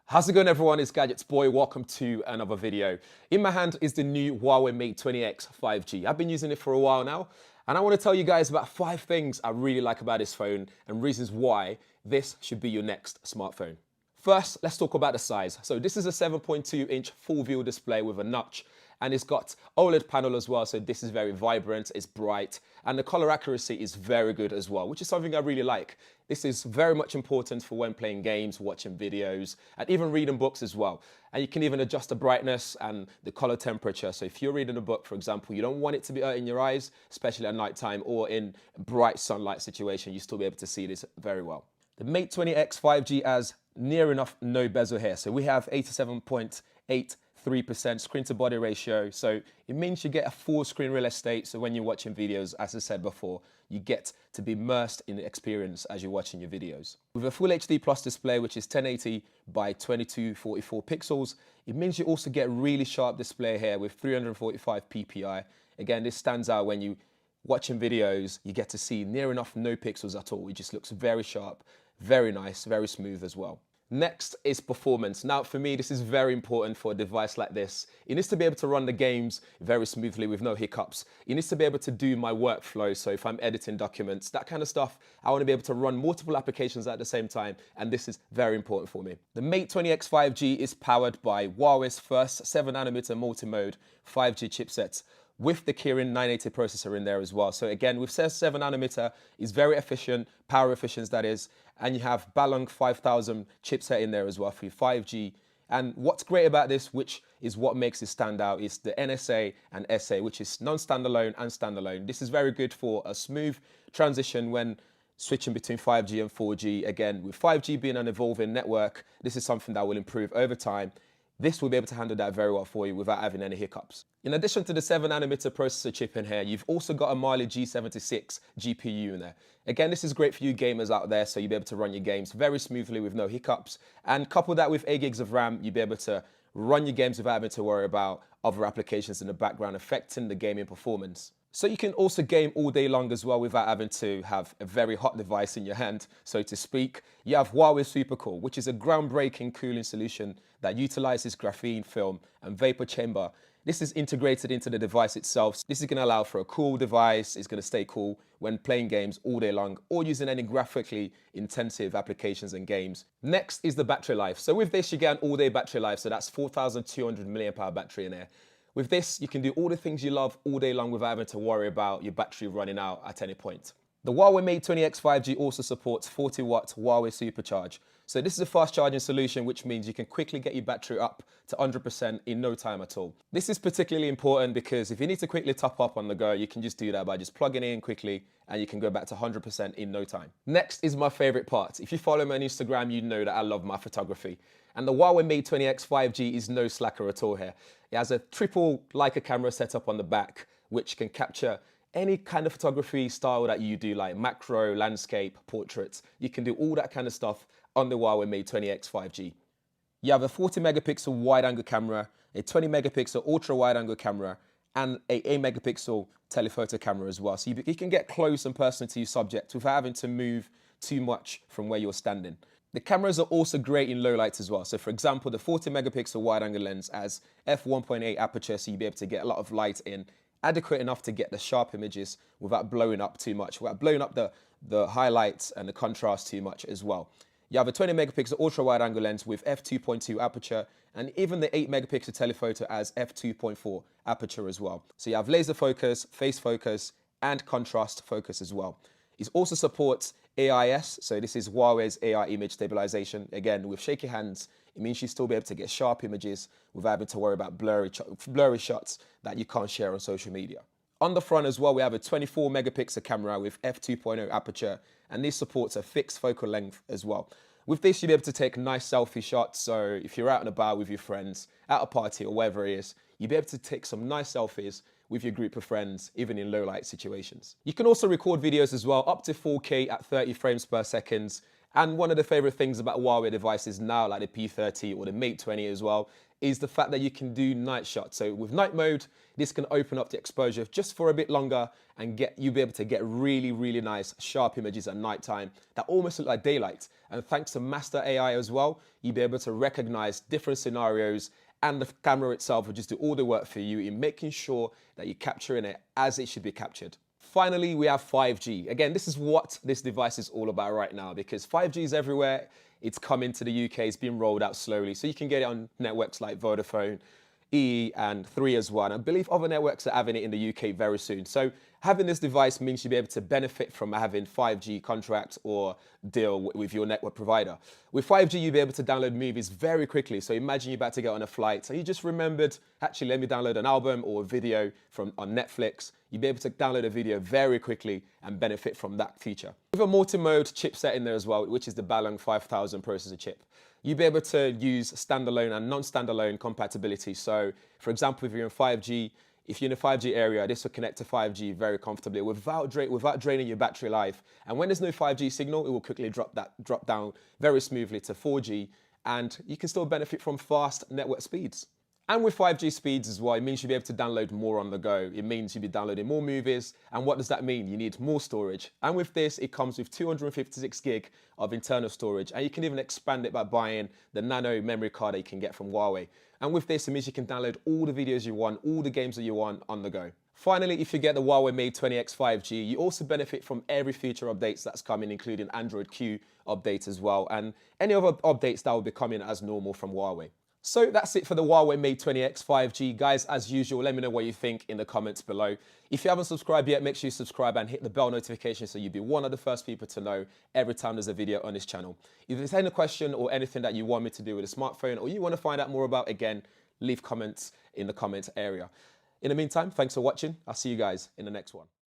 How's it going, everyone? It's Gadgets Boy. Welcome to another video. In my hand is the new Huawei Mate 20X 5G. I've been using it for a while now, and I want to tell you guys about 5 things I really like about this phone and reasons why this should be your next smartphone. First, let's talk about the size. So this is a 7.2-inch full-view display with a notch, and it's got OLED panel as well, so this is very vibrant, it's bright, and the color accuracy is very good as well, which is something I really like. This is very much important for when playing games, watching videos, and even reading books as well. And you can even adjust the brightness and the color temperature. So if you're reading a book, for example, you don't want it to be hurting your eyes, especially at nighttime or in bright sunlight situation, you still be able to see this very well. The Mate 20X 5G has near enough no bezel here. So we have 87.83% screen to body ratio. So it means you get a full screen real estate. So when you're watching videos, as I said before, you get to be immersed in the experience as you're watching your videos. With a full HD plus display, which is 1080 by 2244 pixels, it means you also get really sharp display here with 345 ppi. Again, this stands out when you watching videos, you get to see near enough no pixels at all. It just looks very sharp, very nice, very smooth as well. Next is performance. Now, for me, this is very important for a device like this. It needs to be able to run the games very smoothly with no hiccups. It needs to be able to do my workflow. So if I'm editing documents, that kind of stuff, I want to be able to run multiple applications at the same time. And this is very important for me. The Mate 20X 5G is powered by Huawei's first 7nm multi-mode 5G chipset, with the Kirin 980 processor in there as well. So again, with 7nm, is very efficient, power efficient that is, and you have Balong 5000 chipset in there as well for your 5G. And what's great about this, which is what makes it stand out, is the NSA and SA, which is non-standalone and standalone. This is very good for a smooth transition when switching between 5G and 4G. Again, with 5G being an evolving network, this is something that will improve over time. This will be able to handle that very well for you without having any hiccups. In addition to the 7nm processor chip in here, you've also got a Mali G76 GPU in there. Again, this is great for you gamers out there, so you'll be able to run your games very smoothly with no hiccups. And couple that with 8 gigs of RAM, you'll be able to run your games without having to worry about other applications in the background affecting the gaming performance. So you can also game all day long as well without having to have a very hot device in your hand, so to speak. You have Huawei SuperCool, which is a groundbreaking cooling solution that utilizes graphene film and vapor chamber. This is integrated into the device itself. This is going to allow for a cool device. It's going to stay cool when playing games all day long or using any graphically intensive applications and games. Next is the battery life. So with this, you get an all-day battery life. So that's 4,200 mAh battery in there. With this, you can do all the things you love all day long without having to worry about your battery running out at any point. The Huawei Mate 20X 5G also supports 40-watt Huawei Supercharge. So this is a fast charging solution, which means you can quickly get your battery up to 100% in no time at all. This is particularly important because if you need to quickly top up on the go, you can just do that by just plugging it in quickly and you can go back to 100% in no time. Next is my favorite part. If you follow me on Instagram, you know that I love my photography. And the Huawei Mate 20X 5G is no slacker at all here. It has a triple Leica camera setup on the back, which can capture any kind of photography style that you do, like macro, landscape, portraits. You can do all that kind of stuff on the Huawei Mate 20X 5G. You have a 40 megapixel wide angle camera, a 20 megapixel ultra wide angle camera, and a 8 megapixel telephoto camera as well. So you can get close and personal to your subject without having to move too much from where you're standing. The cameras are also great in low lights as well. So for example, the 40 megapixel wide angle lens has f1.8 aperture, so you'll be able to get a lot of light in, adequate enough to get the sharp images without blowing up too much, without blowing up the highlights and the contrast too much as well. You have a 20 megapixel ultra wide angle lens with f2.2 aperture, and even the 8 megapixel telephoto has f2.4 aperture as well. So you have laser focus, face focus, and contrast focus as well. It also supports AIS, so this is Huawei's AI image stabilization. Again, with shaky hands, it means you still be able to get sharp images without having to worry about blurry shots that you can't share on social media. On the front as well, we have a 24 megapixel camera with f2.0 aperture, and this supports a fixed focal length as well. With this, you'll be able to take nice selfie shots. So if you're out and about with your friends, at a party or wherever it is, you'll be able to take some nice selfies with your group of friends, even in low light situations. You can also record videos as well, up to 4K at 30 frames per second, And one of the favorite things about Huawei devices now, like the P30 or the Mate 20 as well, is the fact that you can do night shots. So with night mode, this can open up the exposure just for a bit longer and you'll be able to get really, really nice sharp images at nighttime that almost look like daylight. And thanks to Master AI as well, you'll be able to recognize different scenarios, and the camera itself will just do all the work for you in making sure that you're capturing it as it should be captured. Finally, we have 5G. Again, this is what this device is all about right now, because 5G is everywhere. It's coming to the UK, it's been rolled out slowly. So you can get it on networks like Vodafone, E and 3 as well. And I believe other networks are having it in the UK very soon. So having this device means you'll be able to benefit from having 5G contract or deal with your network provider. With 5G, you'll be able to download movies very quickly. So imagine you're about to get on a flight and you just remembered, actually, let me download an album or a video on Netflix. You'll be able to download a video very quickly and benefit from that feature. With a multi-mode chipset in there as well, which is the Balong 5000 processor chip, you'll be able to use standalone and non-standalone compatibility. So, for example, if you're in 5G, if you're in a 5G area, this will connect to 5G very comfortably without draining your battery life. And when there's no 5G signal, it will quickly drop down very smoothly to 4G, and you can still benefit from fast network speeds. And with 5G speeds as well, it means you'll be able to download more on the go. It means you'll be downloading more movies. And what does that mean? You need more storage. And with this, it comes with 256 gig of internal storage. And you can even expand it by buying the nano memory card that you can get from Huawei. And with this, it means you can download all the videos you want, all the games that you want on the go. Finally, if you get the Huawei Mate 20X 5G, you also benefit from every feature updates that's coming, including Android Q updates as well, and any other updates that will be coming as normal from Huawei. So that's it for the Huawei Mate 20X 5G. Guys, as usual, let me know what you think in the comments below. If you haven't subscribed yet, make sure you subscribe and hit the bell notification so you'll be one of the first people to know every time there's a video on this channel. If there's any question or anything that you want me to do with a smartphone or you want to find out more about, again, leave comments in the comments area. In the meantime, thanks for watching. I'll see you guys in the next one.